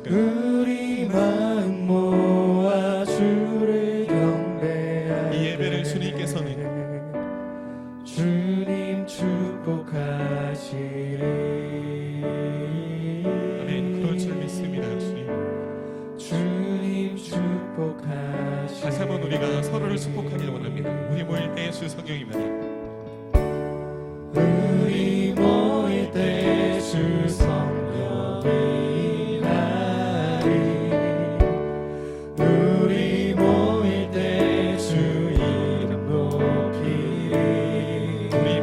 우리 마음 모아 주를 경배하네. 이 예배를 주님께서는 주님 축복하시리. 아멘. 그럴 줄 믿습니다. 주님 축복하시리. 다시 한번 우리가 서로를 축복하기를 원합니다. 우리 모일 때의 주 성령이면 우리 모일 때 주 성령이 우리 모일 때 주 이름 높이리. 우리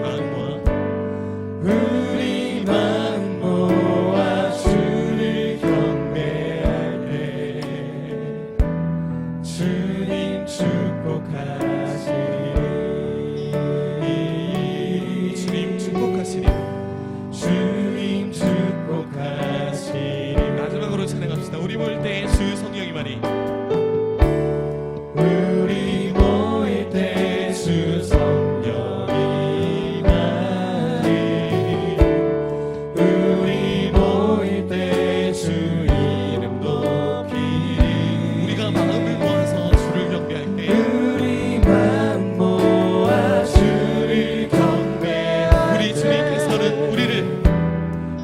마음 모아 주를 경배할 때 주님 축복하시리. 주님 축복하시리. 주님 축복하시리. 마지막으로 찬양합시다. 우리 모일 때의 주 성령이만이. 우리 모일 때 주 성령이 많이. 우리 모일 때 주 이름 높이리. 우리가 마음을 모아서 주를 경배할 때 우리 마음 모아 주를 경배할 우리 주님께서는 우리를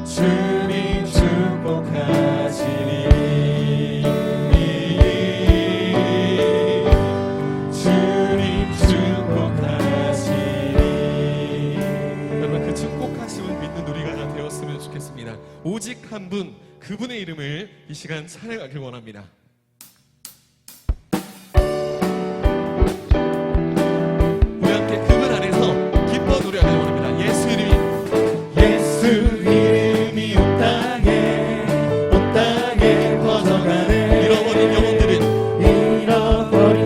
주님 축복하시리. 주님 축복하시리. 여러분, 그 축복하심을 믿는 우리가 되었으면 좋겠습니다. 오직 한 분, 그분의 이름을 이 시간 찬양하길 원합니다. 우리 함께 그분 안에서 기뻐 노래하길 원합니다. 예수 이름이 예수 이름이 온 땅에 퍼져가네. 잃어버린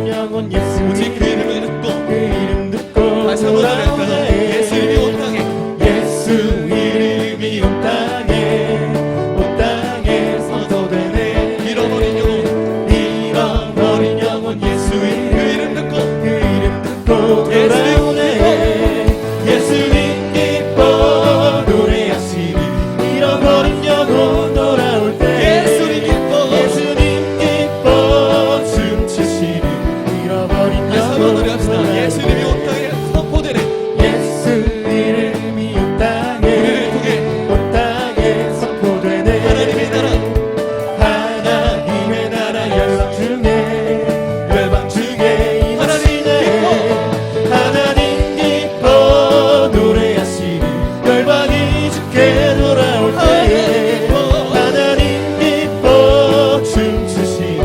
영혼 예수 오직 그 이름을 듣고 그 이름 듣고 다시 한번 노래할까요? 예수 이름이 온 땅에 예수 이름이 온 땅에 선포되네. 잃어버린 영혼 예수 그 이름 듣고 돌아오네. 예수님 기뻐 노래하시리. 잃어버린 영혼 돌아올 때 예수님 기뻐 춤추시리. 잃어버린 다시 한번 영혼 노래합시다. 예수 이름이 온 땅에 선포되네. 예수 이름이 온 우리를 통해 땅에 선포되네. 하나님의 나라 하나님의 나라 열방 중에 임하시네. 하나님 기뻐 노래하시리. 열방이 주께 돌아올 때 하나님 기뻐 춤추시리.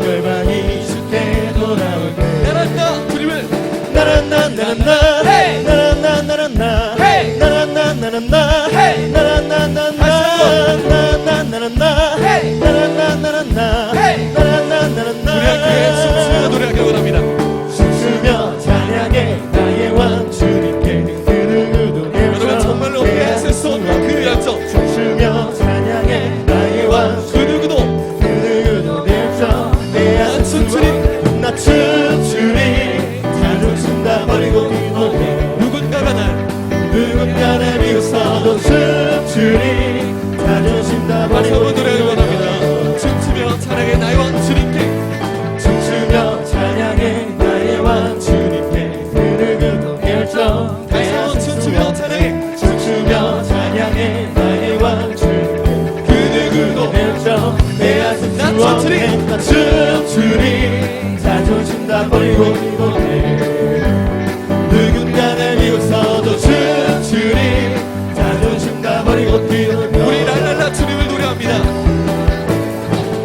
열방이 주께 돌아올 때 나란다 주님을 나란나 헤이! 나란나 나란나 헤이! 나란나 나란나 헤이! 나란나 나란나 나란나 헤이! 나란나 나란나 헤이! 나란나 나란나 우리 함께 춤추며 노래하길 원합니다. 춤추며 찬양해 나의 왕 주님께. 그 누구도 여러분, 정말로 빼앗을 수 없는 그 열정, 춤추며 찬양해 나의 왕 그 누구도 그 누구도 내앗을 수 춤추리. 나 춤추리. 자존심 다 버리고 기도해. 누군가 날 비웃어도 춤추리. 자존심 다 다시 버리고 한번 노래하길 원합니다. 춤추며 찬양해 나의 왕 주님께. 춤추며 찬양해 나의 왕 주님께. 그 누구도 결정 다시 한번 춤추며 찬양해. 춤추며 찬양해 나의 왕 주님께. 그 누구도 결정 내앗을 수 나 춤추리. 없네. 나 춤추리. 자존심 다 버리고 기도해. 누군가 날 비웃어도 춤추리. 자존심 다 버리고 기도해. 우리 랄랄라 주님을 노래합니다.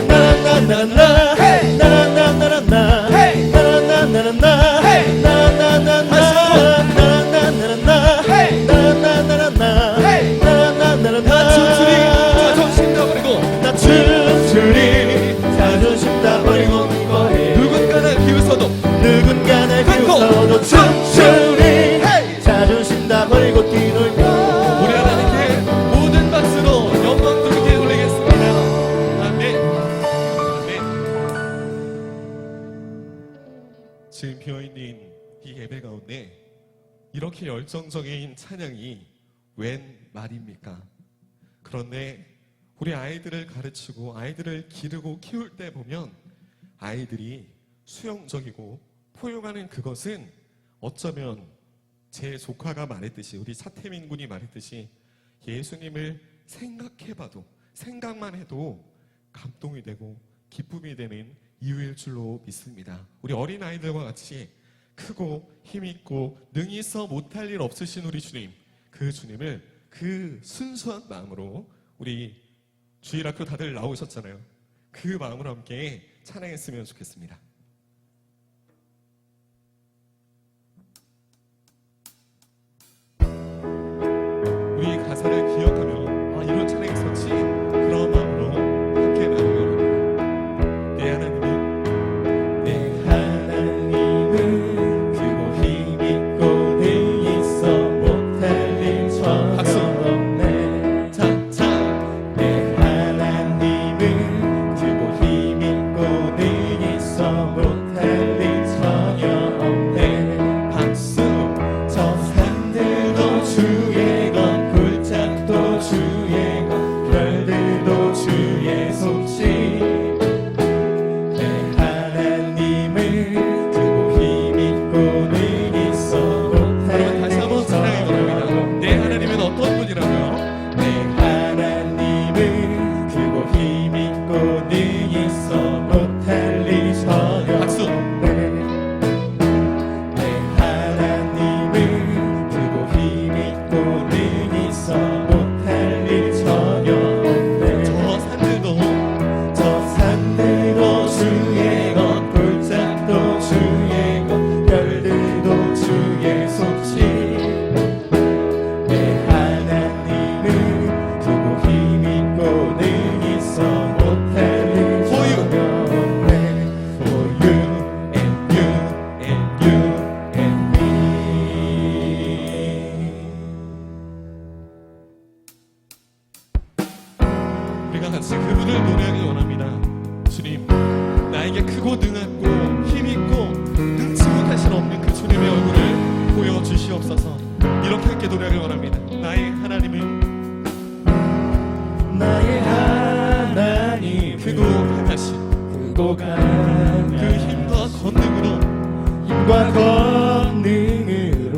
나란나나란나 나란나나란나 나란나나란나 나란나나란나 나란나나란나 나란나나란나 나란나나란나 나 춤추리 자존심 다 버리고 나 춤추리. 자존심 다 버리고 기뻐해. 누군가 날 비웃어도 누군가 날 비웃어도 춤추리 자존심 다 버리고 뛰놀며 우리 하나님께 모든 박수로 영광 돌리게 올리겠습니다. 아멘. 아멘. 지금 비어있는 이 예배 가운데 이렇게 열정적인 찬양이 웬 말입니까? 그런데 우리 아이들을 가르치고 아이들을 기르고 키울 때 보면 아이들이 수용적이고 포용하는 그것은 어쩌면 제 조카가 말했듯이 우리 차태민 군이 말했듯이 예수님을 생각해봐도 생각만 해도 감동이 되고 기쁨이 되는 이유일 줄로 믿습니다. 우리 어린아이들과 같이 크고 힘있고 능히 있어 못할 일 없으신 우리 주님, 그 주님을 그 순수한 마음으로 우리 주일학교 다들 나오셨잖아요. 그 마음으로 함께 찬양했으면 좋겠습니다. 우리 가사를 기억하며 이런 찬양이 있었지, 그런 마음으로 함께 나누며 내 하나님은 크고 힘있고 능히 있어 못할 일 전혀 박수. 없네. 자, 내 하나님은 크고 힘있고 능히 있어 못할 일 전혀 없네. 박수. 저 산들도 주의 것, 골짜기도 주의 것, 별들도 주의 솜씨. 내 하나님은 크고 힘있고 능히 있어 못할 여러분 다시 한번 찬양해 보렵니다. 내 하나님은 어떤 분이라고요? 내 하나님은 크고 힘있고 능히 있어 못할 일 전혀 박수. 없네. 내 하나님은 크고 힘있고 능히 있어 못할 일 전혀 없네. 저 산들도 저 산들도 주의 것, 골짜기도 주의 것, 별들도 주의 솜씨. 내 하나님은 크고 힘있고 능히 있어 못할 일 전혀 없네. For you and you and you and me. 우리가 같이 그분을 노래하기 원합니다. 주님, 나에게 크고 능하고 힘있고 능치 못하신 없는 그 주님의 얼굴을 보여주시옵소서. 이렇게 함께 노래하기 원합니다. 나의 하나님은 나의 하나님 크고 강하신 크고 강한 그 힘과 권능으로 힘과 권능으로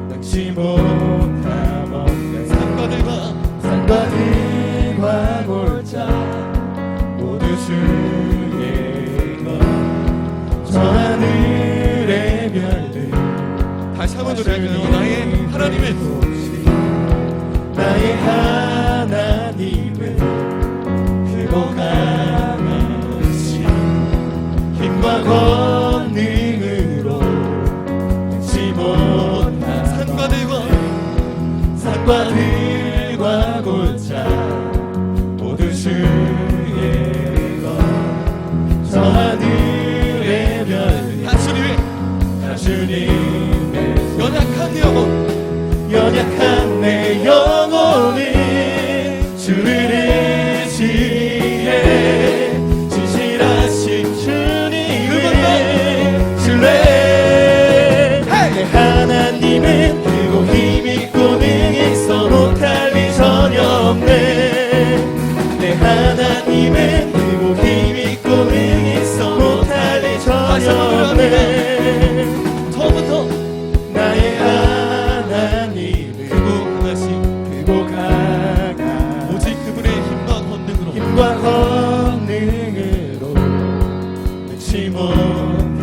능치 못함 없는 산과들과 산과들과 골짜 모두 주의 것. 저 하늘의 별들 다시 한번 노래하며 나의 하나님은 나의 하나님은 크고 강하신 힘과 권능으로 능치 못한 산과들과 골짜 모두 주의 것. 저 하늘의 별들 다 주님의 다 주님의 연약한 내 영혼, 연약한 내 영혼이 주를 의지해. 진실하신 주님을 신뢰. 내 하나님은 크고 힘있고 능히 있어 못할 일 전혀 없네. 내 하나님은 크고 힘있고 능히 있어 못할 일 전혀 없네. 처음부터 나의 하나님은 크고 강하신 크고 강한 오직 그분의 힘과 권능으로 힘과 권능으로 능치 못함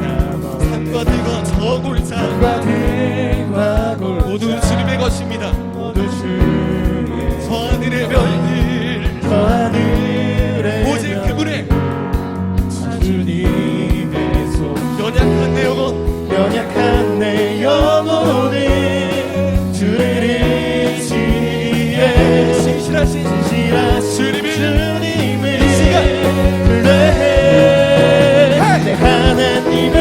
산과들과 저 골짜 산과들과 골짜 모두 주님의 것입니다. 모두 주의 저 하늘의 별들 저 하늘의 오직 그분의 주님의 손. 연약한 내 영혼, 연약한 내 영혼은 주를 의지해. 신실하신 주님을 주님을 이 시간 신뢰해. 내 하나님은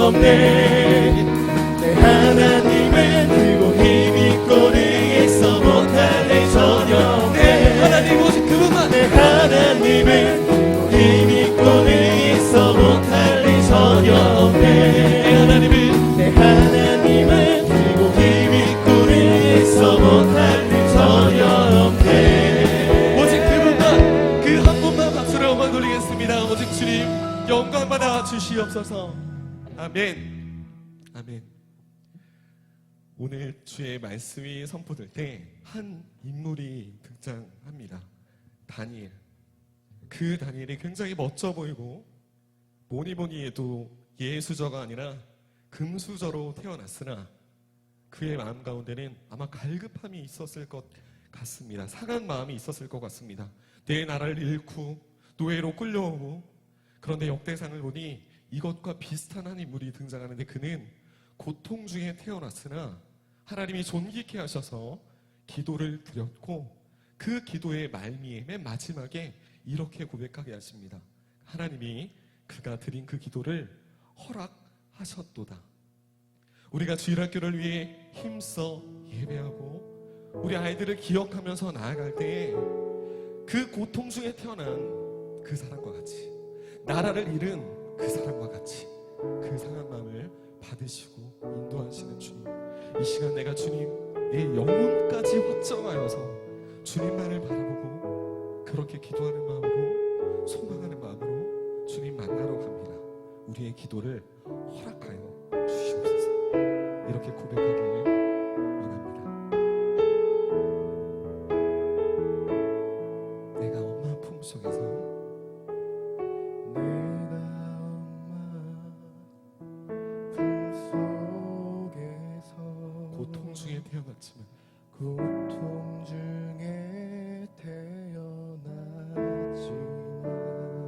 없네. 내 하나님은 크고 힘있고 능에서 못할 일 전혀 없네. 하나님 오직 그분만. 내 하나님은 크고 힘있고 능에서 못할 일 전혀 없네. 내 하나님은 내 하나님은 크고 힘있고 능에서 못할 일 전혀 없네. 오직 그분만, 그 한 분만 박수를 한번 돌리겠습니다. 오직 주님 영광 받아 주시옵소서. 아멘. 아멘. 오늘 주의 말씀이 선포될 때 한 인물이 등장합니다. 다니엘. 그 다니엘이 굉장히 멋져 보이고 뭐니 해도 예수저가 아니라 금수저로 태어났으나 그의 마음 가운데는 아마 갈급함이 있었을 것 같습니다. 상한 마음이 있었을 것 같습니다. 내 나라를 잃고 노예로 끌려오고, 그런데 역대상을 보니 이것과 비슷한 한 인물이 등장하는데 그는 고통 중에 태어났으나 하나님이 존귀케 하셔서 기도를 드렸고, 그 기도의 말미에 맨 마지막에 이렇게 고백하게 하십니다. 하나님이 그가 드린 그 기도를 허락하셨도다. 우리가 주일학교를 위해 힘써 예배하고 우리 아이들을 기억하면서 나아갈 때에 그 고통 중에 태어난 그 사람과 같이, 나라를 잃은 그 사람과 같이 그 상한 마음을 받으시고 인도하시는 주님, 이 시간 내가 주님 내 영혼까지 확정하여서 주님만을 바라보고 그렇게 기도하는 마음으로, 소망하는 마음으로 주님 만나러 갑니다. 우리의 기도를 허락하여 주시옵소서. 이렇게 고백하기를 원합니다. 내가 엄마 품속에서, 내가 엄마 품속에서 고통 중에 태어났지만 고통 중에 태어났지만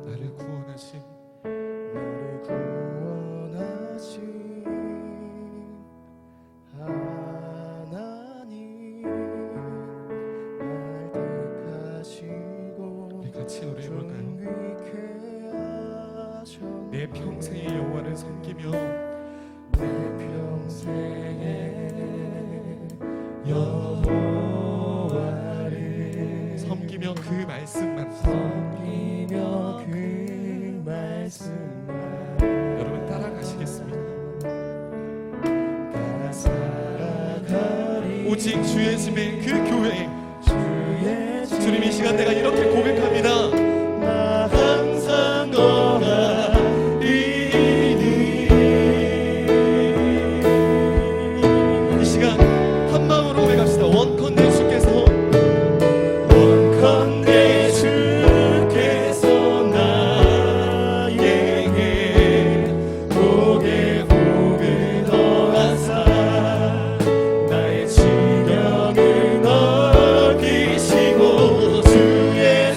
나를 구원하신 나를 구원하신 하나님, 날 택하시고 우리 같이 노래 부를까요? 존귀케 하셨네. 내 평생의 여호와를 섬기며 내 평생의 여호와를 섬기며 그 말씀만, 섬기며 그 말씀만 여러분 따라가시겠습니다. 따라 살아가리. 오직 주의 집에 그 교회에 주의 집 주님, 이 시간 내가 이렇게 고백합니다. 나 항상 너가 이 시간 한 마음으로 고백합시다. 원컨대 주께서, 원컨대 주께서 나에게 복에 복을 더하사 나의 지경을 넓히시고 주의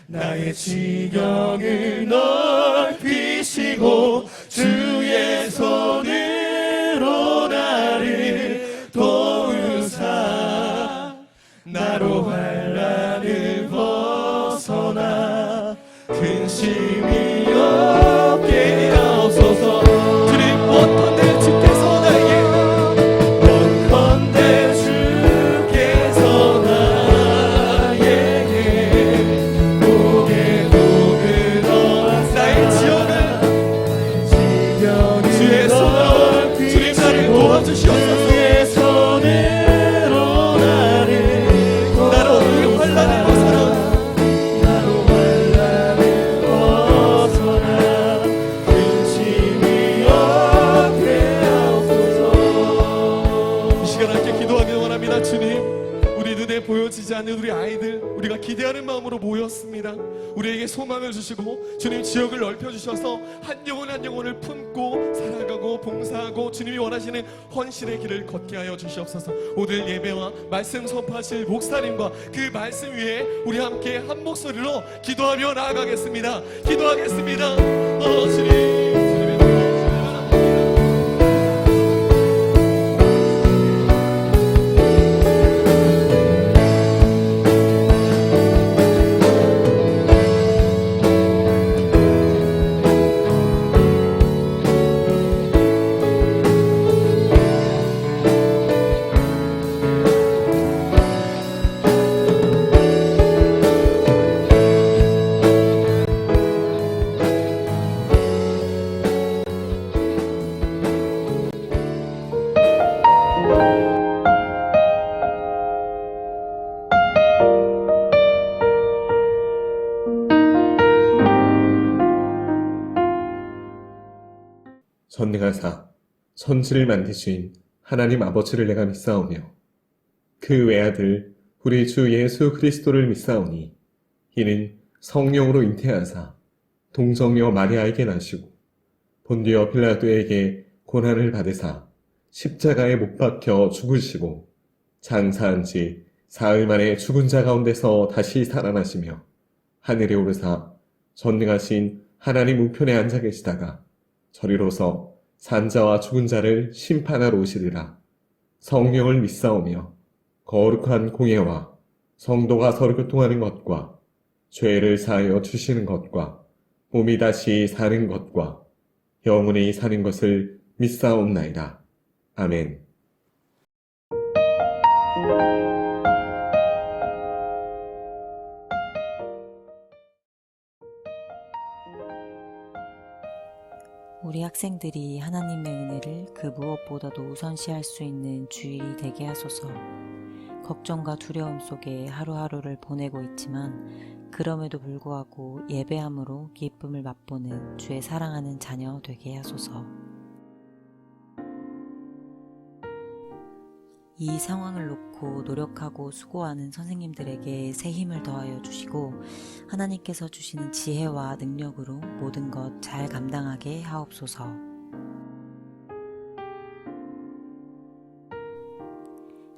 나의 지경을 넓히시고 주의 손으로 나를 도우사 나로 환난을 벗어나 근심이 없게 하옵소서. 주님 원컨대 주께서 나에게 원컨대 주께서 나에게 고개 도그러 나의 지경을 주의 손으로 주님 나를 도와주시옵소서. 주의 손으로 나로 이 환난을 벗어나 주님, 우리 눈에 보여지지 않는 우리 아이들, 우리가 기대하는 마음으로 모였습니다. 우리에게 소망을 주시고 주님 지역을 넓혀주셔서 한 영혼 한 영혼을 품고 살아가고 봉사하고 주님이 원하시는 헌신의 길을 걷게 하여 주시옵소서. 오늘 예배와 말씀 선포하실 목사님과 그 말씀 위에 우리 함께 한 목소리로 기도하며 나아가겠습니다. 기도하겠습니다. 주님 전능하사 천지를 만드신 하나님 아버지를 내가 믿사오며 그 외아들 우리 주 예수 그리스도를 믿사오니 이는 성령으로 잉태하사 동정녀 마리아에게 나시고 본디오 빌라도에게 고난을 받으사 십자가에 못 박혀 죽으시고 장사한 지 사흘 만에 죽은 자 가운데서 다시 살아나시며 하늘에 오르사 전능하신 하나님 우편에 앉아 계시다가 저리로서 산자와 죽은 자를 심판하러 오시리라. 성령을 믿사오며 거룩한 공예와 성도가 서로 교통하는 것과 죄를 사하여 주시는 것과 몸이 다시 사는 것과 영원히 사는 것을 믿사옵나이다. 아멘. 우리 학생들이 하나님의 은혜를 그 무엇보다도 우선시할 수 있는 주일이 되게 하소서. 걱정과 두려움 속에 하루하루를 보내고 있지만 그럼에도 불구하고 예배함으로 기쁨을 맛보는 주의 사랑하는 자녀 되게 하소서. 이 상황을 놓고 노력하고 수고하는 선생님들에게 새 힘을 더하여 주시고 하나님께서 주시는 지혜와 능력으로 모든 것 잘 감당하게 하옵소서.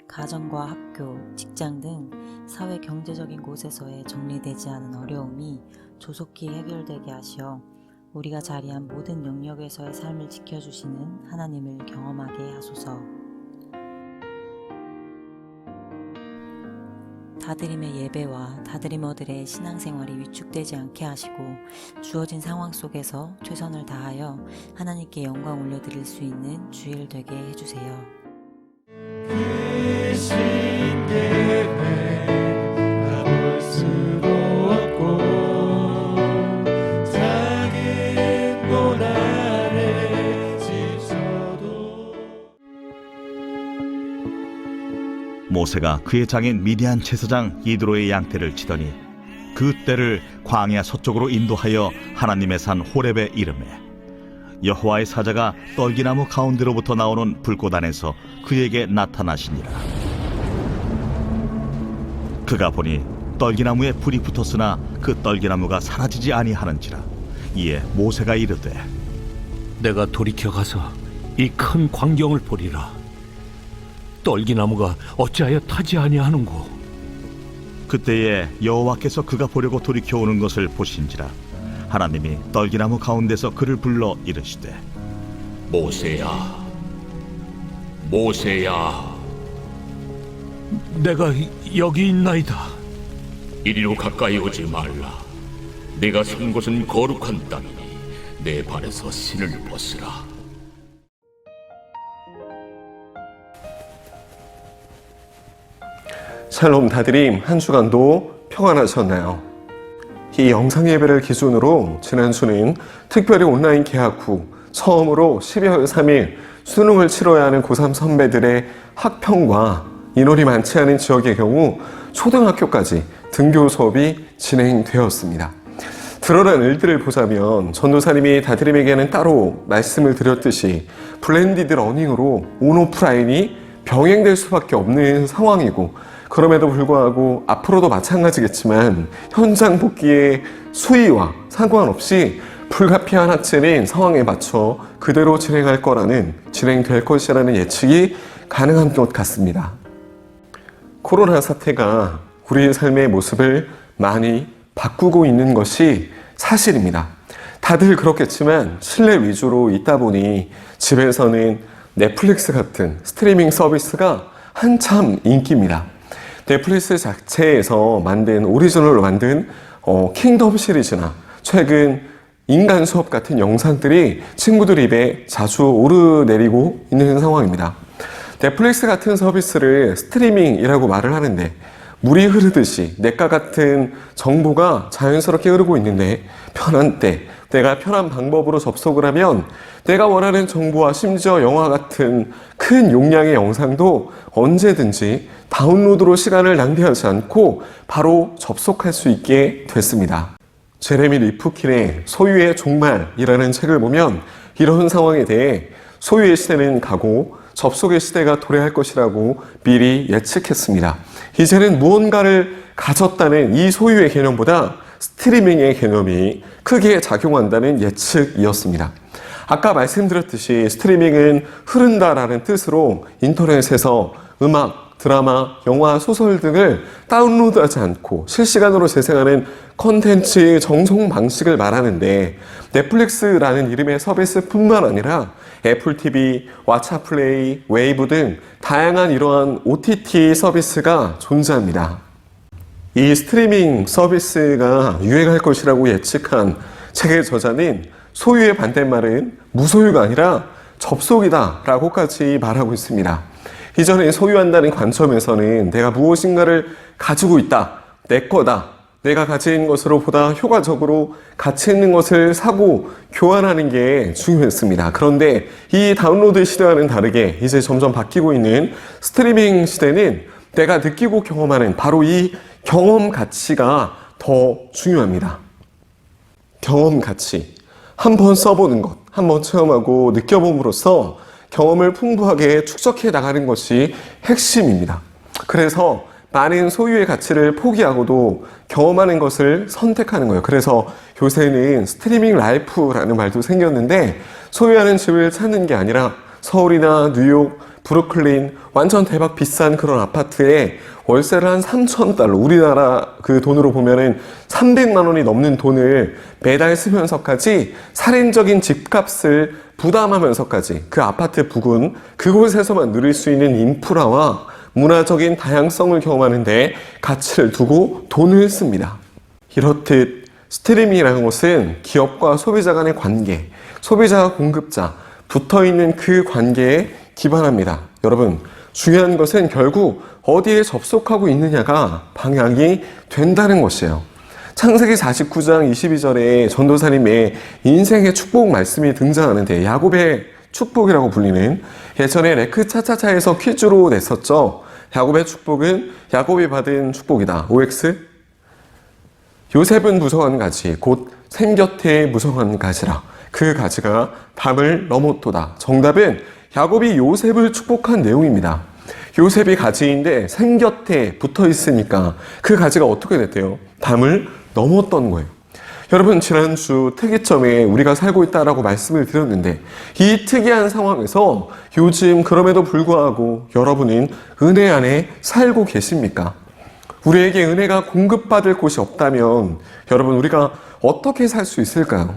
가정과 학교, 직장 등 사회 경제적인 곳에서의 정리되지 않은 어려움이 조속히 해결되게 하시어 우리가 자리한 모든 영역에서의 삶을 지켜주시는 하나님을 경험하게 하소서. 다드림의 예배와 다드리머들의 신앙생활이 위축되지 않게 하시고 주어진 상황 속에서 최선을 다하여 하나님께 영광 올려드릴 수 있는 주일 되게 해주세요. 그 신계회 가볼 수도 없고 작은 고난에 지쳐도 모세가 그의 장인 미디안 제사장 이드로의 양떼를 치더니 그 떼를 광야 서쪽으로 인도하여 하나님의 산 호렙에 이르매 여호와의 사자가 떨기나무 가운데로부터 나오는 불꽃 안에서 그에게 나타나시니라. 그가 보니 떨기나무에 불이 붙었으나 그 떨기나무가 사라지지 아니하는지라. 이에 모세가 이르되 내가 돌이켜 가서 이 큰 광경을 보리라. 떨기나무가 어찌하여 타지 아니하는고. 그때에 여호와께서 그가 보려고 돌이켜 오는 것을 보신지라 하나님이 떨기나무 가운데서 그를 불러 이르시되 모세야, 모세야. 내가 여기 있나이다. 이리로 가까이 오지 말라. 내가 선 곳은 거룩한 땅이니 내 발에서 신을 벗으라. 샬롬 다드림, 한 주간도 평안하셨나요? 이 영상 예배를 기준으로 지난 주는 특별히 온라인 개학 후 처음으로 12월 3일 수능을 치러야 하는 고3 선배들의 학평과 인원이 많지 않은 지역의 경우 초등학교까지 등교 수업이 진행되었습니다. 드러난 일들을 보자면 전도사님이 다드림에게는 따로 말씀을 드렸듯이 블렌디드 러닝으로 온오프라인이 병행될 수밖에 없는 상황이고, 그럼에도 불구하고 앞으로도 마찬가지겠지만 현장 복귀의 수위와 상관없이 불가피한 학제는 상황에 맞춰 그대로 진행될 것이라는 예측이 가능한 것 같습니다. 코로나 사태가 우리의 삶의 모습을 많이 바꾸고 있는 것이 사실입니다. 다들 그렇겠지만 실내 위주로 있다 보니 집에서는 넷플릭스 같은 스트리밍 서비스가 한참 인기입니다. 넷플릭스 자체에서 오리지널로 만든 킹덤 시리즈나 최근 인간 수업 같은 영상들이 친구들 입에 자주 오르내리고 있는 상황입니다. 넷플릭스 같은 서비스를 스트리밍이라고 말을 하는데 물이 흐르듯이 넷과 같은 정보가 자연스럽게 흐르고 있는데, 편한 때 내가 편한 방법으로 접속을 하면 내가 원하는 정보와 심지어 영화 같은 큰 용량의 영상도 언제든지 다운로드로 시간을 낭비하지 않고 바로 접속할 수 있게 됐습니다. 제레미 리프킨의 소유의 종말이라는 책을 보면 이런 상황에 대해 소유의 시대는 가고 접속의 시대가 도래할 것이라고 미리 예측했습니다. 이제는 무언가를 가졌다는 이 소유의 개념보다 스트리밍의 개념이 크게 작용한다는 예측이었습니다. 아까 말씀드렸듯이 스트리밍은 흐른다라는 뜻으로 인터넷에서 음악, 드라마, 영화, 소설 등을 다운로드하지 않고 실시간으로 재생하는 콘텐츠의 정성 방식을 말하는데, 넷플릭스라는 이름의 서비스뿐만 아니라 애플 TV, 왓챠 플레이, 웨이브 등 다양한 이러한 OTT 서비스가 존재합니다. 이 스트리밍 서비스가 유행할 것이라고 예측한 책의 저자는 소유의 반대말은 무소유가 아니라 접속이다 라고까지 말하고 있습니다. 이전에 소유한다는 관점에서는 내가 무엇인가를 가지고 있다, 내 거다, 내가 가진 것으로 보다 효과적으로 가치 있는 것을 사고 교환하는 게 중요했습니다. 그런데 이 다운로드 시대와는 다르게 이제 점점 바뀌고 있는 스트리밍 시대는 내가 느끼고 경험하는 바로 이 경험 가치가 더 중요합니다. 경험 가치. 한번 써보는 것, 한번 체험하고 느껴봄으로써 경험을 풍부하게 축적해 나가는 것이 핵심입니다. 그래서 많은 소유의 가치를 포기하고도 경험하는 것을 선택하는 거예요. 그래서 요새는 스트리밍 라이프라는 말도 생겼는데, 소유하는 집을 찾는 게 아니라 서울이나 뉴욕, 브루클린 완전 대박 비싼 그런 아파트에 월세를 한 3,000달러, 우리나라 그 돈으로 보면은 300만 원이 넘는 돈을 매달 쓰면서까지 살인적인 집값을 부담하면서까지 그 아파트 부근 그곳에서만 누릴 수 있는 인프라와 문화적인 다양성을 경험하는데 가치를 두고 돈을 씁니다. 이렇듯 스트리밍이라는 것은 기업과 소비자 간의 관계, 소비자와 공급자 붙어있는 그 관계에 기반합니다. 여러분, 중요한 것은 결국 어디에 접속하고 있느냐가 방향이 된다는 것이에요. 창세기 49장 22절에 전도사님의 인생의 축복 말씀이 등장하는데, 야곱의 축복이라고 불리는, 예전에 레크 차차차에서 퀴즈로 냈었죠. 야곱의 축복은 야곱이 받은 축복이다. OX. 요셉은 무성한 가지, 곧 생곁에 무성한 가지라. 그 가지가 담을 넘었도다. 정답은 야곱이 요셉을 축복한 내용입니다. 요셉이 가지인데 생곁에 붙어 있으니까 그 가지가 어떻게 됐대요? 담을 넘었던 거예요. 여러분, 지난주 특이점에 우리가 살고 있다라고 말씀을 드렸는데, 이 특이한 상황에서 요즘 그럼에도 불구하고 여러분은 은혜 안에 살고 계십니까? 우리에게 은혜가 공급받을 곳이 없다면 여러분 우리가 어떻게 살 수 있을까요?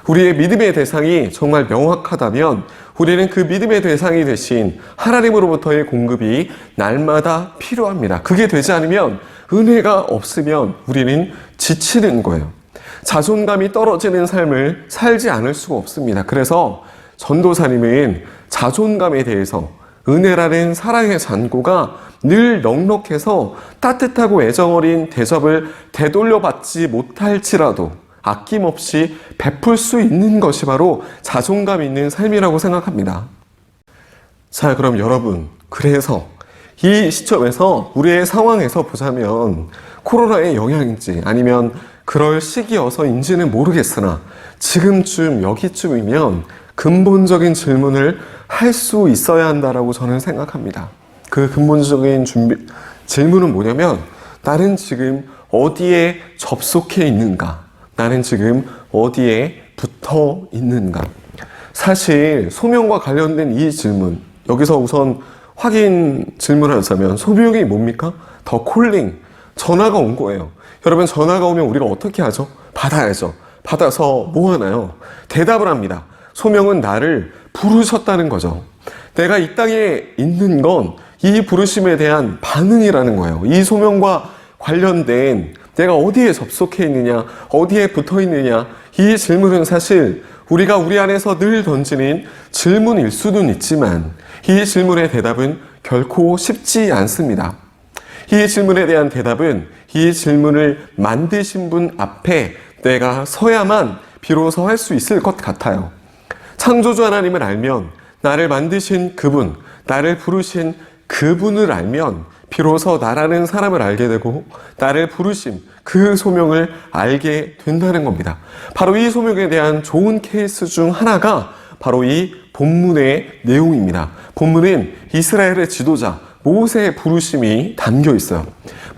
우리의 믿음의 대상이 정말 명확하다면 우리는 그 믿음의 대상이 되신 하나님으로부터의 공급이 날마다 필요합니다. 그게 되지 않으면 은혜가 없으면 우리는 지치는 거예요. 자존감이 떨어지는 삶을 살지 않을 수가 없습니다. 그래서 전도사님은 자존감에 대해서 은혜라는 사랑의 잔고가 늘 넉넉해서 따뜻하고 애정어린 대접을 되돌려받지 못할지라도 아낌없이 베풀 수 있는 것이 바로 자존감 있는 삶이라고 생각합니다. 자, 그럼 여러분, 그래서 이 시점에서 우리의 상황에서 보자면 코로나의 영향인지 아니면 그럴 시기여서인지는 모르겠으나 지금쯤 여기쯤이면 근본적인 질문을 할 수 있어야 한다라고 저는 생각합니다. 그 근본적인 질문은 뭐냐면 나는 지금 어디에 접속해 있는가? 나는 지금 어디에 붙어 있는가? 사실 소명과 관련된 이 질문, 여기서 우선 확인 질문을 하자면 소명이 뭡니까? 더 콜링, 전화가 온 거예요. 여러분 전화가 오면 우리가 어떻게 하죠? 받아야죠. 받아서 뭐 하나요? 대답을 합니다. 소명은 나를 부르셨다는 거죠. 내가 이 땅에 있는 건 이 부르심에 대한 반응이라는 거예요. 이 소명과 관련된 내가 어디에 접속해 있느냐, 어디에 붙어 있느냐, 이 질문은 사실 우리가 우리 안에서 늘 던지는 질문일 수는 있지만 이 질문의 대답은 결코 쉽지 않습니다. 이 질문에 대한 대답은 이 질문을 만드신 분 앞에 내가 서야만 비로소 할 수 있을 것 같아요. 창조주 하나님을 알면, 나를 만드신 그분, 나를 부르신 그분을 알면 비로소 나라는 사람을 알게 되고 나를 부르심, 그 소명을 알게 된다는 겁니다. 바로 이 소명에 대한 좋은 케이스 중 하나가 바로 이 본문의 내용입니다. 본문은 이스라엘의 지도자 모세의 부르심이 담겨 있어요.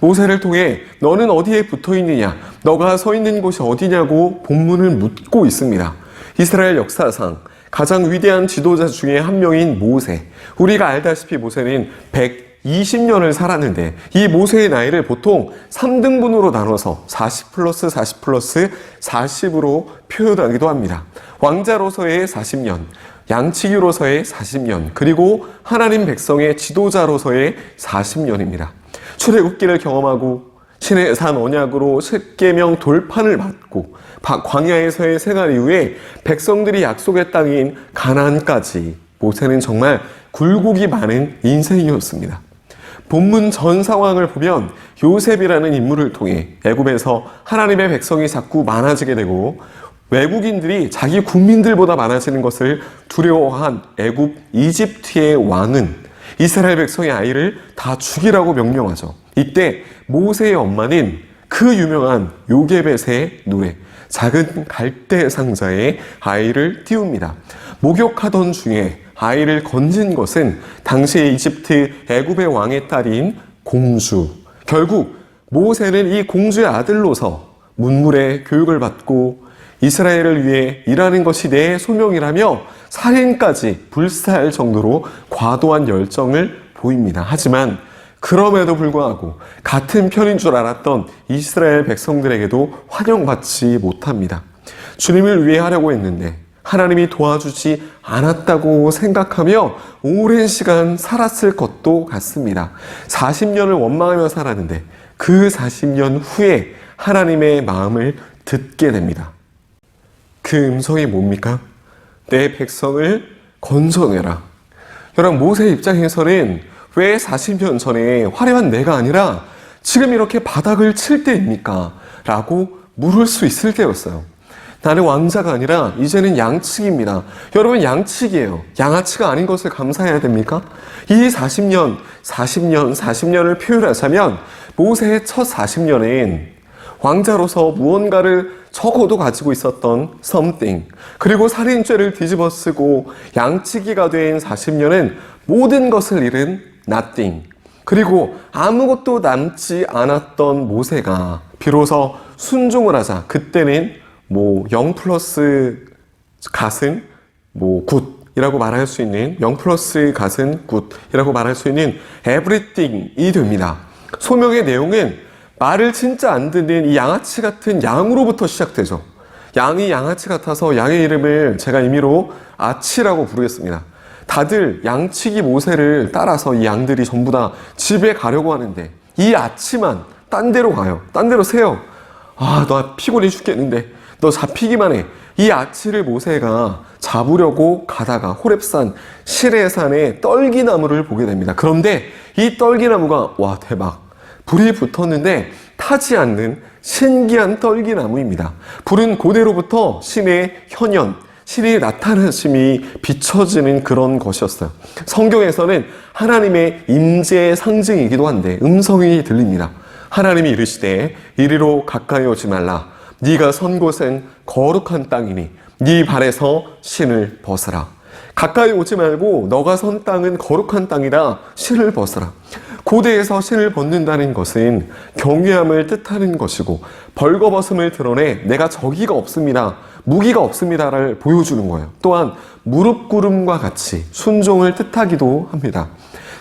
모세를 통해 너는 어디에 붙어 있느냐, 너가 서 있는 곳이 어디냐고 본문을 묻고 있습니다. 이스라엘 역사상 가장 위대한 지도자 중에 한 명인 모세. 우리가 알다시피 모세는 120년을 살았는데 이 모세의 나이를 보통 3등분으로 나눠서 40 플러스 40 플러스 40으로 표현하기도 합니다. 왕자로서의 40년, 양치기로서의 40년, 그리고 하나님 백성의 지도자로서의 40년입니다. 출애굽기를 경험하고 신의 산 언약으로 십계명 돌판을 받고 광야에서의 생활 이후에 백성들이 약속의 땅인 가나안까지 모세는 정말 굴곡이 많은 인생이었습니다. 본문 전 상황을 보면 요셉이라는 인물을 통해 애굽에서 하나님의 백성이 자꾸 많아지게 되고 외국인들이 자기 국민들보다 많아지는 것을 두려워한 애굽 이집트의 왕은 이스라엘 백성의 아이를 다 죽이라고 명령하죠. 이때 모세의 엄마는 그 유명한 요게벳의 노래 작은 갈대 상자에 아이를 띄웁니다. 목욕하던 중에 아이를 건진 것은 당시의 이집트 애굽의 왕의 딸인 공주. 결국 모세는 이 공주의 아들로서 문물의 교육을 받고 이스라엘을 위해 일하는 것이 내 소명이라며 살인까지 불사할 정도로 과도한 열정을 보입니다. 하지만 그럼에도 불구하고 같은 편인 줄 알았던 이스라엘 백성들에게도 환영받지 못합니다. 주님을 위해 하려고 했는데 하나님이 도와주지 않았다고 생각하며 오랜 시간 살았을 것도 같습니다. 40년을 원망하며 살았는데 그 40년 후에 하나님의 마음을 듣게 됩니다. 그 음성이 뭡니까? 내 백성을 건져내라. 여러분, 모세 입장에서는 왜 40년 전에 화려한 내가 아니라 지금 이렇게 바닥을 칠 때입니까? 라고 물을 수 있을 때였어요. 나는 왕자가 아니라 이제는 양치기입니다. 여러분, 양치기예요. 양아치가 아닌 것을 감사해야 됩니까? 이 40년을 표현하자면 모세의 첫 40년엔 왕자로서 무언가를 적어도 가지고 있었던 something, 그리고 살인죄를 뒤집어 쓰고 양치기가 된 40년은 모든 것을 잃은 nothing, 그리고 아무것도 남지 않았던 모세가 비로소 순종을 하자 그때는 0 플러스 갓은 굿이라고 말할 수 있는 0 플러스 갓은 굿이라고 말할 수 있는 everything이 됩니다. 소명의 내용은 말을 진짜 안 듣는 이 양아치 같은 양으로부터 시작되죠. 양이 양아치 같아서 양의 이름을 제가 임의로 아치라고 부르겠습니다. 다들 양치기 모세를 따라서 이 양들이 전부 다 집에 가려고 하는데 이 아치만 딴 데로 가요. 딴 데로 새요. 아, 나 피곤해 죽겠는데 너 잡히기만 해. 이 아치를 모세가 잡으려고 가다가 호렙산 시레산의 떨기나무를 보게 됩니다. 그런데 이 떨기나무가 와 대박. 불이 붙었는데 타지 않는 신기한 떨기나무입니다. 불은 고대로부터 신의 현현, 신이 나타나심이 비춰지는 그런 것이었어요. 성경에서는 하나님의 임재의 상징이기도 한데 음성이 들립니다. 하나님이 이르시되 이리로 가까이 오지 말라. 네가 선 곳은 거룩한 땅이니 네 발에서 신을 벗으라. 가까이 오지 말고 너가 선 땅은 거룩한 땅이라 신을 벗으라. 고대에서 신을 벗는다는 것은 경외함을 뜻하는 것이고 벌거벗음을 드러내 내가 적의가 없습니다, 무기가 없습니다를 보여주는 거예요. 또한 무릎 꿇음과 같이 순종을 뜻하기도 합니다.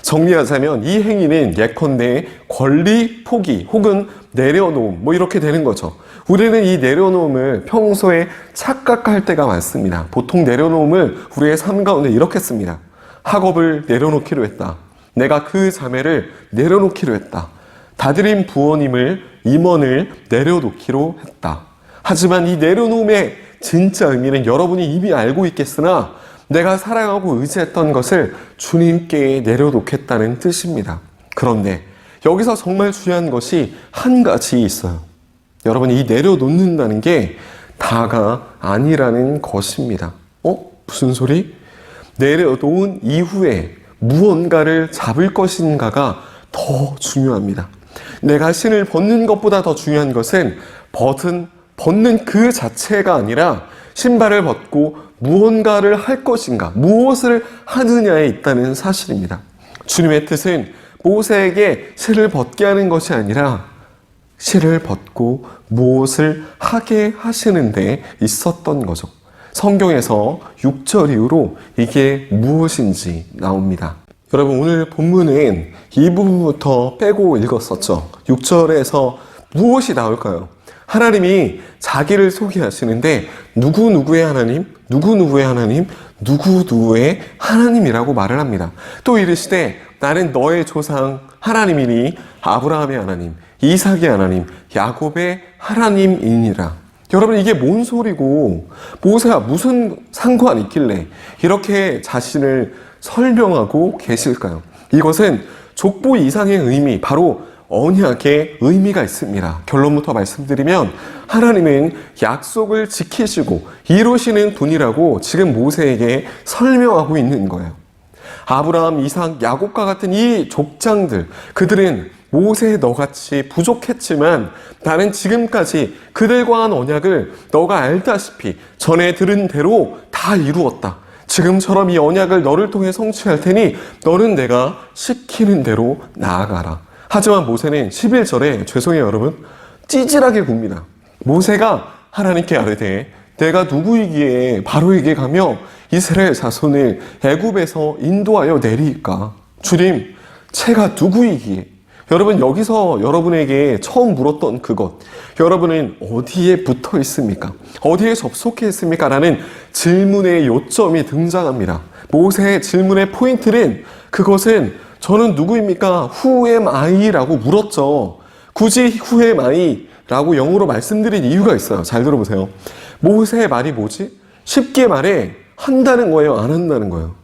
정리하자면 이 행위는 예컨대 권리 포기 혹은 내려놓음 뭐 이렇게 되는 거죠. 우리는 이 내려놓음을 평소에 착각할 때가 많습니다. 보통 내려놓음을 우리의 삶 가운데 이렇게 씁니다. 학업을 내려놓기로 했다. 내가 그 자매를 내려놓기로 했다. 다드림 부모님을 임원을 내려놓기로 했다. 하지만 이 내려놓음의 진짜 의미는 여러분이 이미 알고 있겠으나 내가 사랑하고 의지했던 것을 주님께 내려놓겠다는 뜻입니다. 그런데 여기서 정말 중요한 것이 한 가지 있어요. 여러분, 이 내려놓는다는 게 다가 아니라는 것입니다. 무슨 소리? 내려놓은 이후에 무언가를 잡을 것인가가 더 중요합니다. 내가 신을 벗는 것보다 더 중요한 것은 벗는 그 자체가 아니라 신발을 벗고 무언가를 할 것인가, 무엇을 하느냐에 있다는 사실입니다. 주님의 뜻은 모세에게 실을 벗게 하는 것이 아니라 실을 벗고 무엇을 하게 하시는 데 있었던 거죠. 성경에서 6절 이후로 이게 무엇인지 나옵니다. 여러분, 오늘 본문은 이 부분부터 빼고 읽었었죠. 6절에서 무엇이 나올까요? 하나님이 자기를 소개하시는데 누구누구의 하나님, 누구누구의 하나님, 누구누구의 하나님이라고 말을 합니다. 또 이르시되 나는 너의 조상 하나님이니 아브라함의 하나님, 이삭의 하나님, 야곱의 하나님이니라. 여러분, 이게 뭔 소리고 모세가 무슨 상관이 있길래 이렇게 자신을 설명하고 계실까요? 이것은 족보 이상의 의미, 바로 언약의 의미가 있습니다. 결론부터 말씀드리면 하나님은 약속을 지키시고 이루시는 분이라고 지금 모세에게 설명하고 있는 거예요. 아브라함, 이삭, 야곱과 같은 이 족장들, 그들은 모세 너같이 부족했지만 나는 지금까지 그들과 한 언약을 너가 알다시피 전에 들은 대로 다 이루었다. 지금처럼 이 언약을 너를 통해 성취할 테니 너는 내가 시키는 대로 나아가라. 하지만 모세는 11절에 죄송해요 여러분, 찌질하게 굽니다. 모세가 하나님께 아뢰되 내가 누구이기에 바로에게 가며 이스라엘 자손을 애굽에서 인도하여 내리이까? 주님, 제가 누구이기에? 여러분, 여기서 여러분에게 처음 물었던 그것, 여러분은 어디에 붙어 있습니까? 어디에 접속해 있습니까? 라는 질문의 요점이 등장합니다. 모세의 질문의 포인트는 그것은 저는 누구입니까? Who am I?라고 물었죠. 굳이 Who am I?라고 영어로 말씀드린 이유가 있어요. 잘 들어보세요. 모세의 말이 뭐지? 쉽게 말해 한다는 거예요? 안 한다는 거예요?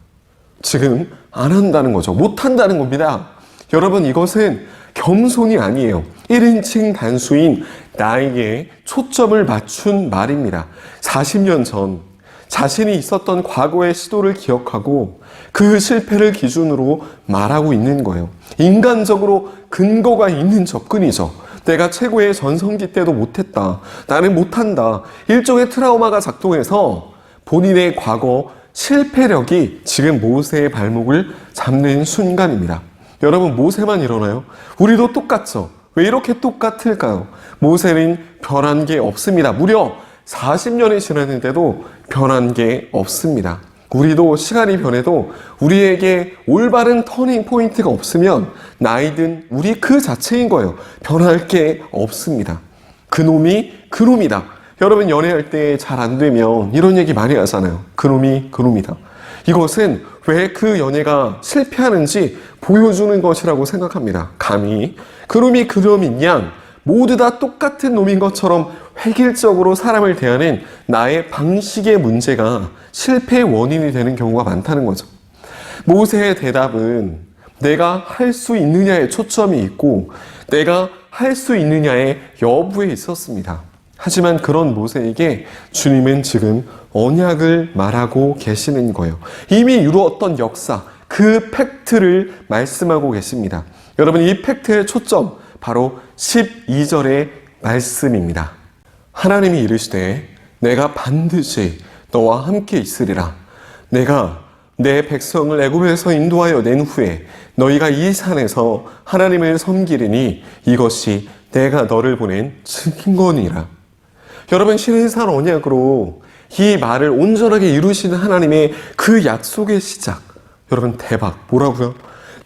지금 안 한다는 거죠. 못 한다는 겁니다. 여러분, 이것은 겸손이 아니에요. 1인칭 단수인 나에게 초점을 맞춘 말입니다. 40년 전 자신이 있었던 과거의 시도를 기억하고 그 실패를 기준으로 말하고 있는 거예요. 인간적으로 근거가 있는 접근이죠. 내가 최고의 전성기 때도 못했다. 나는 못한다. 일종의 트라우마가 작동해서 본인의 과거 실패력이 지금 모세의 발목을 잡는 순간입니다. 여러분, 모세만 이러나요? 우리도 똑같죠? 왜 이렇게 똑같을까요? 모세는 변한 게 없습니다. 무려 40년이 지났는데도 변한 게 없습니다. 우리도 시간이 변해도 우리에게 올바른 터닝 포인트가 없으면 나이든 우리 그 자체인 거예요. 변할 게 없습니다. 그놈이 그놈이다. 여러분 연애할 때 잘 안 되면 이런 얘기 많이 하잖아요. 그놈이 그놈이다. 이것은 왜 그 연애가 실패하는지 보여주는 것이라고 생각합니다. 감히 그놈이 그놈인 양 모두 다 똑같은 놈인 것처럼 획일적으로 사람을 대하는 나의 방식의 문제가 실패의 원인이 되는 경우가 많다는 거죠. 모세의 대답은 내가 할 수 있느냐에 초점이 있고 내가 할 수 있느냐의 여부에 있었습니다. 하지만 그런 모세에게 주님은 지금 언약을 말하고 계시는 거예요. 이미 이루었던 역사, 그 팩트를 말씀하고 계십니다. 여러분 이 팩트의 초점 바로 12절의 말씀입니다. 하나님이 이르시되 내가 반드시 너와 함께 있으리라. 내가 내 백성을 애굽에서 인도하여 낸 후에 너희가 이 산에서 하나님을 섬기리니 이것이 내가 너를 보낸 증거니라. 여러분 신해산 언약으로 이 말을 온전하게 이루시는 하나님의 그 약속의 시작. 여러분 대박. 뭐라고요?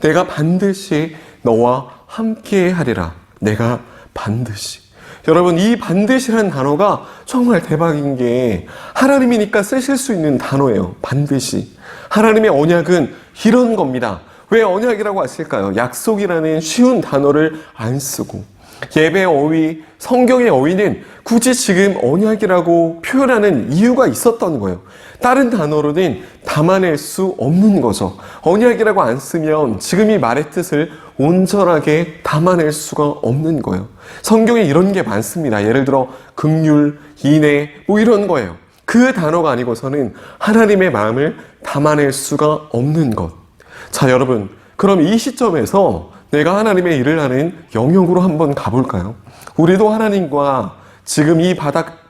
내가 반드시 너와 함께 하리라. 내가 반드시. 여러분 이 반드시라는 단어가 정말 대박인 게 하나님이니까 쓰실 수 있는 단어예요. 반드시. 하나님의 언약은 이런 겁니다. 왜 언약이라고 하실까요? 약속이라는 쉬운 단어를 안 쓰고 예배 어휘, 성경의 어휘는 굳이 지금 언약이라고 표현하는 이유가 있었던 거예요. 다른 단어로는 담아낼 수 없는 거죠. 언약이라고 안 쓰면 지금 이 말의 뜻을 온전하게 담아낼 수가 없는 거예요. 성경에 이런 게 많습니다. 예를 들어 긍휼, 인애 뭐 이런 거예요. 그 단어가 아니고서는 하나님의 마음을 담아낼 수가 없는 것. 자 여러분 그럼 이 시점에서 내가 하나님의 일을 하는 영역으로 한번 가볼까요? 우리도 하나님과 지금 이 바닥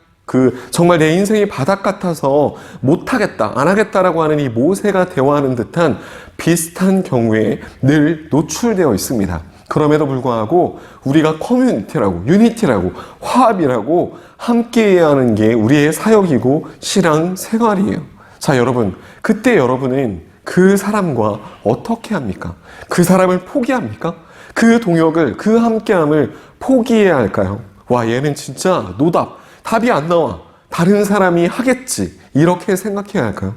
정말 내 인생이 바닥 같아서 못하겠다, 안 하겠다라고 하는 이 모세가 대화하는 듯한 비슷한 경우에 늘 노출되어 있습니다. 그럼에도 불구하고 우리가 커뮤니티라고, 유니티라고, 화합이라고 함께해야 하는 게 우리의 사역이고 신앙 생활이에요. 자 여러분, 그때 여러분은 그 사람과 어떻게 합니까? 그 사람을 포기합니까? 그 동역을, 그 함께함을 포기해야 할까요? 와 얘는 진짜 노답, 답이 안 나와, 다른 사람이 하겠지 이렇게 생각해야 할까요?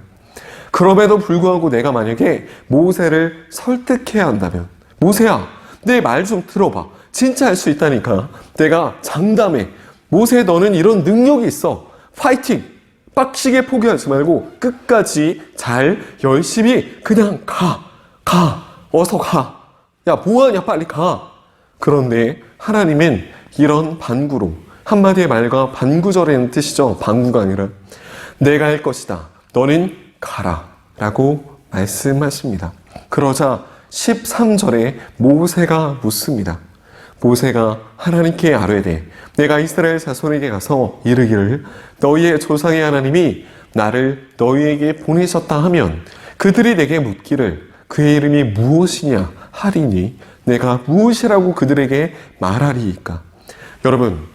그럼에도 불구하고 내가 만약에 모세를 설득해야 한다면 모세야 내 말 좀 들어봐, 진짜 할 수 있다니까, 내가 장담해, 모세 너는 이런 능력이 있어, 파이팅, 빡시게 포기하지 말고 끝까지 잘 열심히 그냥 가 어서 가, 야 뭐하냐 빨리 가. 그런데 하나님은 이런 반구로, 한마디의 말과 반구절이라는 뜻이죠. 반구가 아니라 내가 할 것이다, 너는 가라 라고 말씀하십니다. 그러자 13절에 모세가 묻습니다. 모세가 하나님께 아뢰되 내가 이스라엘 자손에게 가서 이르기를 너희의 조상의 하나님이 나를 너희에게 보내셨다 하면 그들이 내게 묻기를 그의 이름이 무엇이냐 하리니 내가 무엇이라고 그들에게 말하리이까. 여러분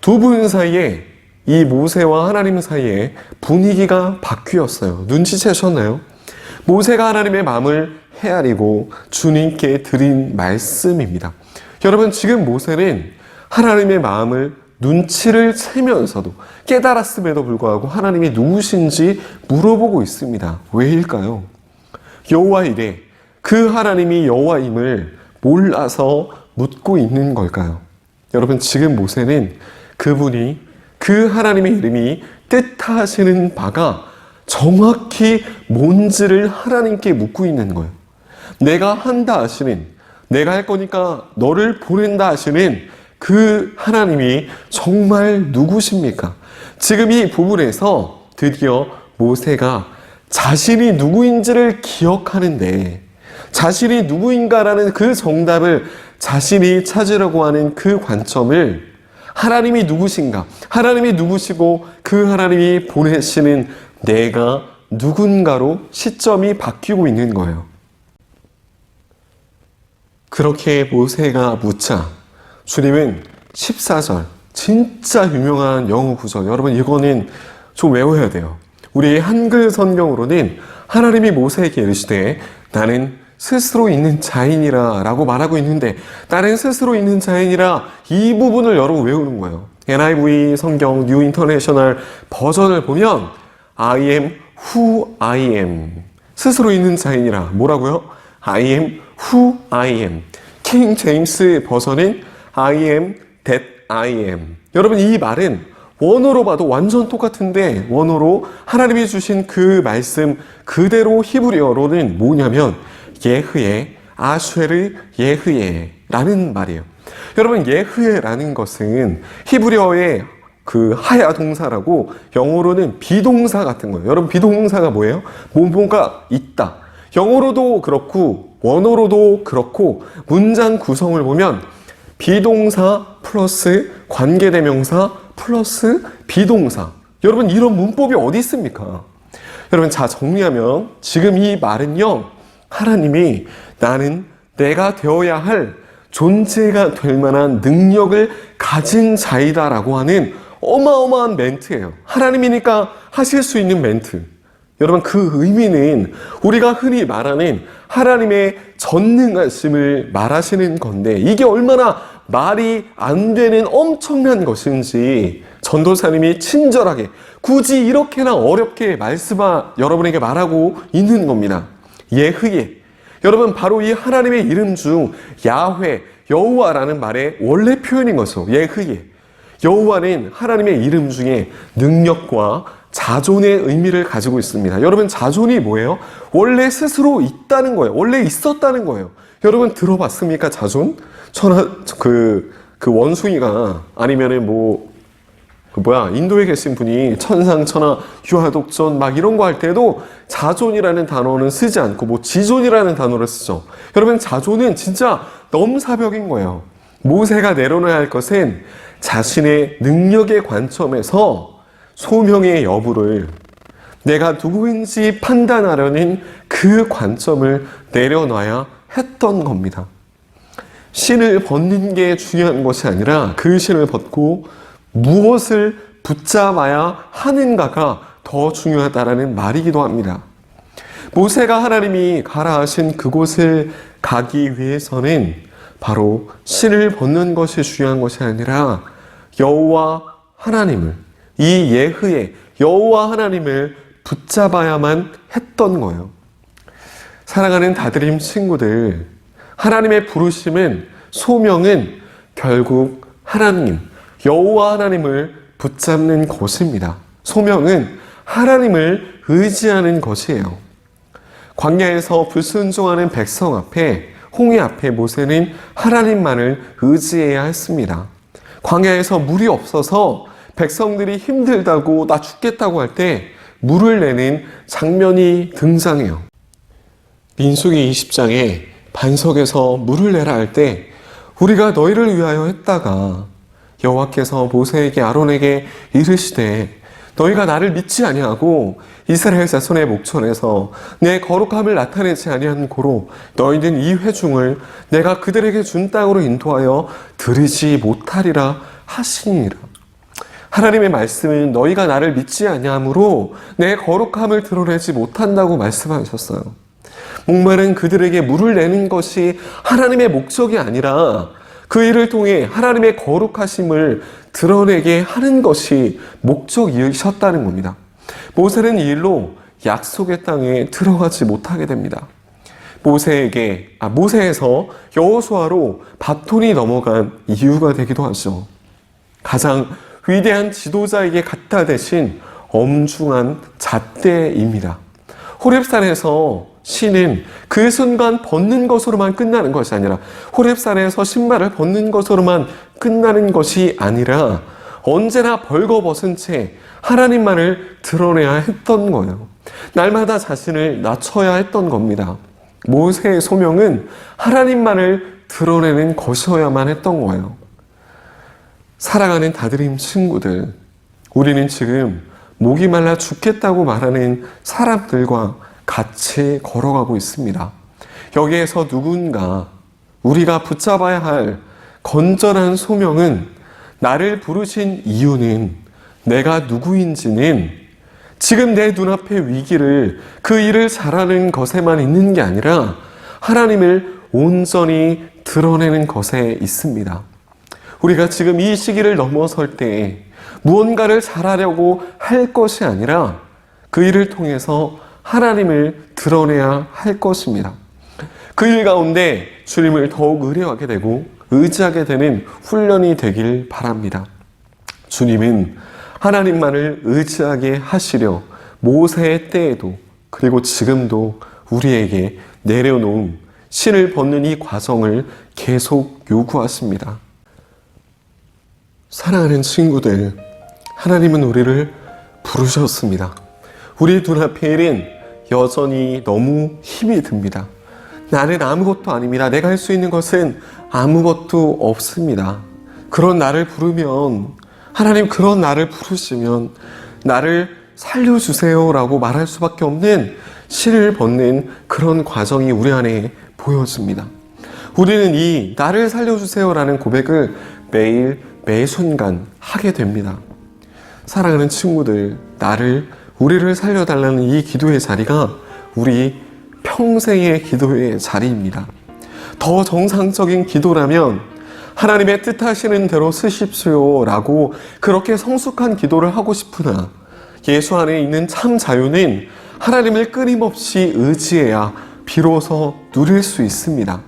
두 분 사이에, 이 모세와 하나님 사이에 분위기가 바뀌었어요. 눈치채셨나요? 모세가 하나님의 마음을 헤아리고 주님께 드린 말씀입니다. 여러분 지금 모세는 하나님의 마음을 눈치를 채면서도 깨달았음에도 불구하고 하나님이 누구신지 물어보고 있습니다. 왜일까요? 여호와 이래, 그 하나님이 여호와임을 몰라서 묻고 있는 걸까요? 여러분 지금 모세는 그분이, 그 하나님의 이름이 뜻하시는 바가 정확히 뭔지를 하나님께 묻고 있는 거예요. 내가 한다 하시는, 내가 할 거니까 너를 보낸다 하시는 그 하나님이 정말 누구십니까? 지금 이 부분에서 드디어 모세가 자신이 누구인지를 기억하는데, 자신이 누구인가라는 그 정답을 자신이 찾으려고 하는 그 관점을 하나님이 누구신가, 하나님이 누구시고 그 하나님이 보내시는 내가 누군가로 시점이 바뀌고 있는 거예요. 그렇게 모세가 묻자 주님은 14절, 진짜 유명한 영어 구절, 여러분 이거는 좀 외워야 돼요. 우리 한글 성경으로는 하나님이 모세에게 이르시되 나는 스스로 있는 자인이라 라고 말하고 있는데, 나는 스스로 있는 자인이라 이 부분을 여러분 외우는 거예요. NIV 성경 뉴 인터내셔널 버전을 보면 I am who I am, 스스로 있는 자인이라 뭐라고요? I am who I am. 킹 제임스 버전은 I am that I am. 여러분, 이 말은 원어로 봐도 완전 똑같은데, 원어로 하나님이 주신 그 말씀 그대로 히브리어로는 뭐냐면 예흐예, 아쉐르 예흐예 라는 말이에요. 여러분, 예흐예라는 것은 히브리어의 그 하야 동사라고, 영어로는 비동사 같은 거예요. 여러분, 비동사가 뭐예요? 뭔가 있다. 영어로도 그렇고 원어로도 그렇고 문장 구성을 보면 비동사 플러스 관계대명사 플러스 비동사. 여러분, 이런 문법이 어디 있습니까? 여러분, 자, 정리하면 지금 이 말은요, 하나님이 나는 내가 되어야 할 존재가 될 만한 능력을 가진 자이다라고 하는 어마어마한 멘트예요. 하나님이니까 하실 수 있는 멘트. 여러분, 그 의미는 우리가 흔히 말하는 하나님의 전능하심을 말하시는 건데, 이게 얼마나 말이 안 되는 엄청난 것인지 전도사님이 친절하게 굳이 이렇게나 어렵게 여러분에게 말하고 있는 겁니다. 예흐예. 여러분, 바로 이 하나님의 이름 중 야훼, 여호와라는 말의 원래 표현인 것이죠. 예흐예. 여호와는 하나님의 이름 중에 능력과 자존의 의미를 가지고 있습니다. 여러분, 자존이 뭐예요? 원래 스스로 있다는 거예요. 원래 있었다는 거예요. 여러분, 들어봤습니까? 자존? 그 원숭이가, 아니면은 인도에 계신 분이 천상천하 유아독존 막 이런 거 할 때도 자존이라는 단어는 쓰지 않고 지존이라는 단어를 쓰죠. 여러분, 자존은 진짜 넘사벽인 거예요. 모세가 내려놔야 할 것은 자신의 능력의 관점에서 소명의 여부를, 내가 누구인지 판단하려는 그 관점을 내려놔야 했던 겁니다. 신을 벗는 게 중요한 것이 아니라 그 신을 벗고 무엇을 붙잡아야 하는가가 더 중요하다라는 말이기도 합니다. 모세가 하나님이 가라 하신 그곳을 가기 위해서는 바로 신을 벗는 것이 중요한 것이 아니라 여호와 하나님을, 이 예흐의 여호와 하나님을 붙잡아야만 했던 거예요. 사랑하는 다드림 친구들, 하나님의 부르심은, 소명은 결국 하나님, 여호와 하나님을 붙잡는 것입니다. 소명은 하나님을 의지하는 것이에요. 광야에서 불순종하는 백성 앞에, 홍해 앞에 모세는 하나님만을 의지해야 했습니다. 광야에서 물이 없어서 백성들이 힘들다고, 나 죽겠다고 할 때 물을 내는 장면이 등장해요. 민수기 20장에 반석에서 물을 내라 할 때 우리가 너희를 위하여 했다가 여호와께서 모세에게 아론에게 이르시되 너희가 나를 믿지 아니하고 이스라엘 자손의 목전에서 내 거룩함을 나타내지 아니한 고로 너희는 이 회중을 내가 그들에게 준 땅으로 인도하여 들이지 못하리라 하시니라. 하나님의 말씀은 너희가 나를 믿지 아니하므로 내 거룩함을 드러내지 못한다고 말씀하셨어요. 목마른 그들에게 물을 내는 것이 하나님의 목적이 아니라 그 일을 통해 하나님의 거룩하심을 드러내게 하는 것이 목적이셨다는 겁니다. 모세는 이 일로 약속의 땅에 들어가지 못하게 됩니다. 모세에서 여호수아로 바톤이 넘어간 이유가 되기도 하죠. 가장 위대한 지도자에게 갖다 대신 엄중한 잣대입니다. 호렙산에서 신은 그 순간 벗는 것으로만 끝나는 것이 아니라, 호렙산에서 신발을 벗는 것으로만 끝나는 것이 아니라 언제나 벌거벗은 채 하나님만을 드러내야 했던 거예요. 날마다 자신을 낮춰야 했던 겁니다. 모세의 소명은 하나님만을 드러내는 것이어야만 했던 거예요. 사랑하는 다드림 친구들, 우리는 지금 목이 말라 죽겠다고 말하는 사람들과 같이 걸어가고 있습니다. 여기에서 누군가 우리가 붙잡아야 할 건전한 소명은, 나를 부르신 이유는, 내가 누구인지는 지금 내 눈앞의 위기를, 그 일을 잘하는 것에만 있는 게 아니라 하나님을 온전히 드러내는 것에 있습니다. 우리가 지금 이 시기를 넘어설 때 무언가를 잘하려고 할 것이 아니라 그 일을 통해서 하나님을 드러내야 할 것입니다. 그 일 가운데 주님을 더욱 의뢰하게 되고 의지하게 되는 훈련이 되길 바랍니다. 주님은 하나님만을 의지하게 하시려 모세의 때에도 그리고 지금도 우리에게 내려놓은 신을 벗는 이 과정을 계속 요구하십니다. 사랑하는 친구들, 하나님은 우리를 부르셨습니다. 우리 눈앞의 일은 여전히 너무 힘이 듭니다. 나는 아무것도 아닙니다. 내가 할 수 있는 것은 아무것도 없습니다. 그런 나를 부르면, 하나님 그런 나를 부르시면 나를 살려주세요라고 말할 수밖에 없는 실을 벗는 그런 과정이 우리 안에 보여집니다. 우리는 이 나를 살려주세요라는 고백을 매일 매 순간 하게 됩니다. 사랑하는 친구들, 우리를 살려달라는 이 기도의 자리가 우리 평생의 기도의 자리입니다. 더 정상적인 기도라면 하나님의 뜻하시는 대로 쓰십시오라고 그렇게 성숙한 기도를 하고 싶으나 예수 안에 있는 참 자유는 하나님을 끊임없이 의지해야 비로소 누릴 수 있습니다.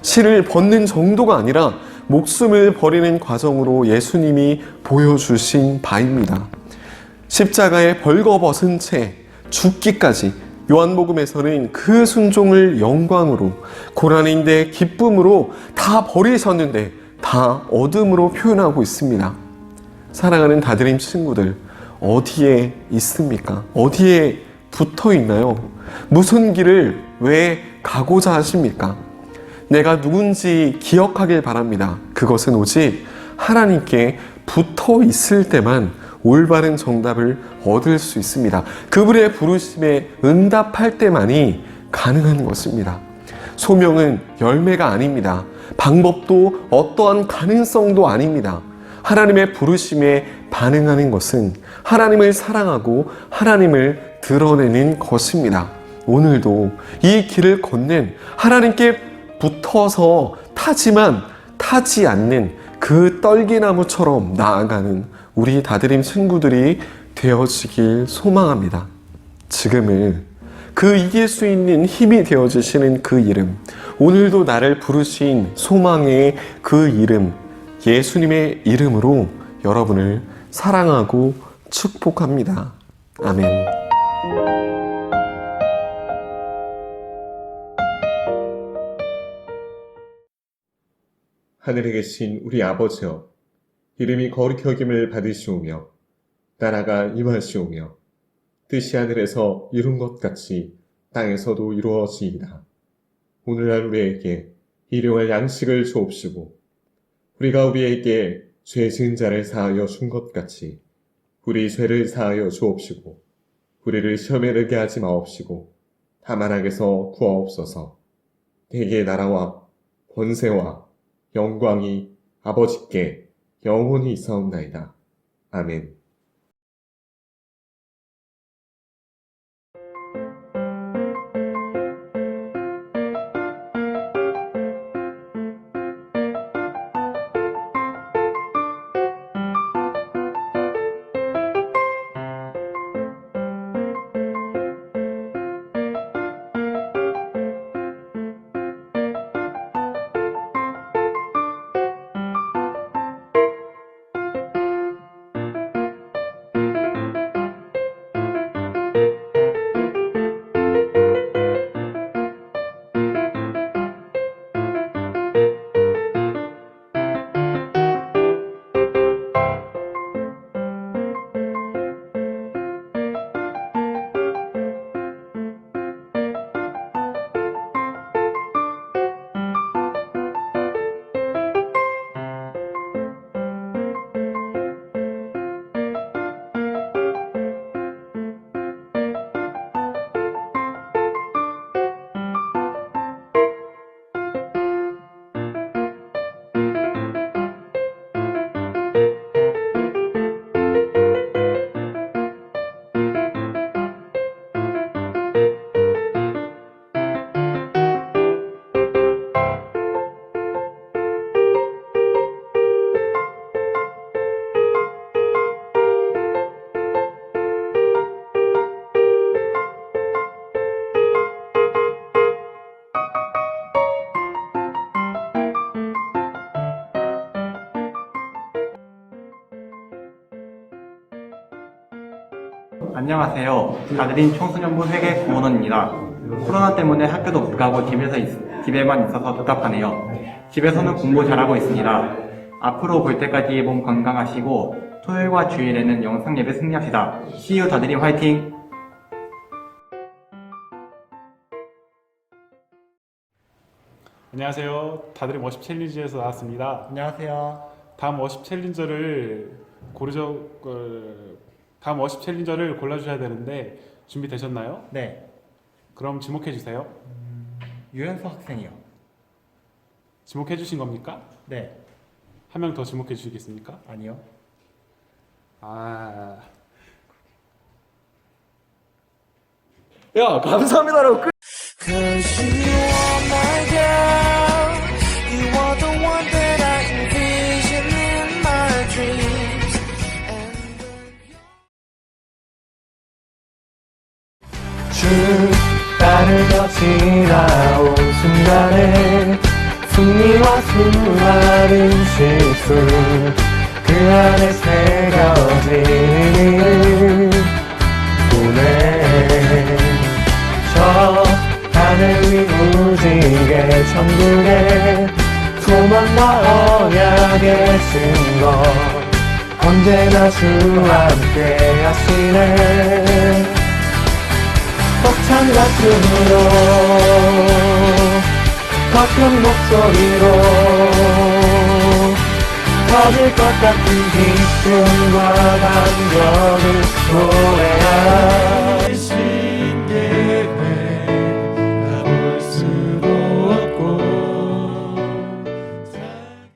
실을 벗는 정도가 아니라 목숨을 버리는 과정으로 예수님이 보여주신 바입니다. 십자가에 벌거벗은 채 죽기까지 요한복음에서는 그 순종을 영광으로, 고난인데 기쁨으로 다 버리셨는데 다 얻음으로 표현하고 있습니다. 사랑하는 다드림 친구들, 어디에 있습니까? 어디에 붙어 있나요? 무슨 길을 왜 가고자 하십니까? 내가 누군지 기억하길 바랍니다. 그것은 오직 하나님께 붙어 있을 때만 올바른 정답을 얻을 수 있습니다. 그분의 부르심에 응답할 때만이 가능한 것입니다. 소명은 열매가 아닙니다. 방법도 어떠한 가능성도 아닙니다. 하나님의 부르심에 반응하는 것은 하나님을 사랑하고 하나님을 드러내는 것입니다. 오늘도 이 길을 걷는, 하나님께 붙어서 타지만 타지 않는 그 떨기나무처럼 나아가는 우리 다드림 친구들이 되어지길 소망합니다. 지금을 그 이길 수 있는 힘이 되어주시는 그 이름, 오늘도 나를 부르신 소망의 그 이름, 예수님의 이름으로 여러분을 사랑하고 축복합니다. 아멘. 하늘에 계신 우리 아버지여, 이름이 거룩히 여김을 받으시오며 나라가 임하시오며 뜻이 하늘에서 이룬 것 같이 땅에서도 이루어지이다. 오늘날 우리에게 일용할 양식을 주옵시고 우리가 우리에게 죄 지은 자를 사하여 준 것 같이 우리 죄를 사하여 주옵시고 우리를 시험에 들게 하지 마옵시고 다만 악에서 구하옵소서. 대개 나라와 권세와 영광이 아버지께 영원히 있사옵나이다. 아멘. 안녕하세요. 다드림 청소년부 회계 구원원입니다. 코로나 때문에 학교도 못 가고 집에만 있어서 답답하네요. 집에서는 공부 잘하고 있습니다. 앞으로 볼 때까지 몸 건강하시고 토요일과 주일에는 영상 예배 승리합시다. See you 다드림 화이팅! 안녕하세요. 다드림 워십 챌린지에서 나왔습니다. 안녕하세요. 다음 워십 챌린저를 골라주셔야 되는데 준비되셨나요? 네, 그럼 지목해 주세요. 유연수 학생이요. 지목해 주신 겁니까? 네, 한 명 더 지목해 주시겠습니까? 아니요. 야, 감사합니다라고 끝. Cause you are my girl. You are the one that I envision in my dreams. 주 나를 겹치다온 순간에 승리와 수많은 실수 그 안에 새겨지는 꿈에 저 하늘 위 무지개 천국에 소망과 언약의 증거 언제나 주 함께 하시네 벅찬 가슴으로 더 큰 목소리로 터질 것 같은 기쁨과 감격을 노래하라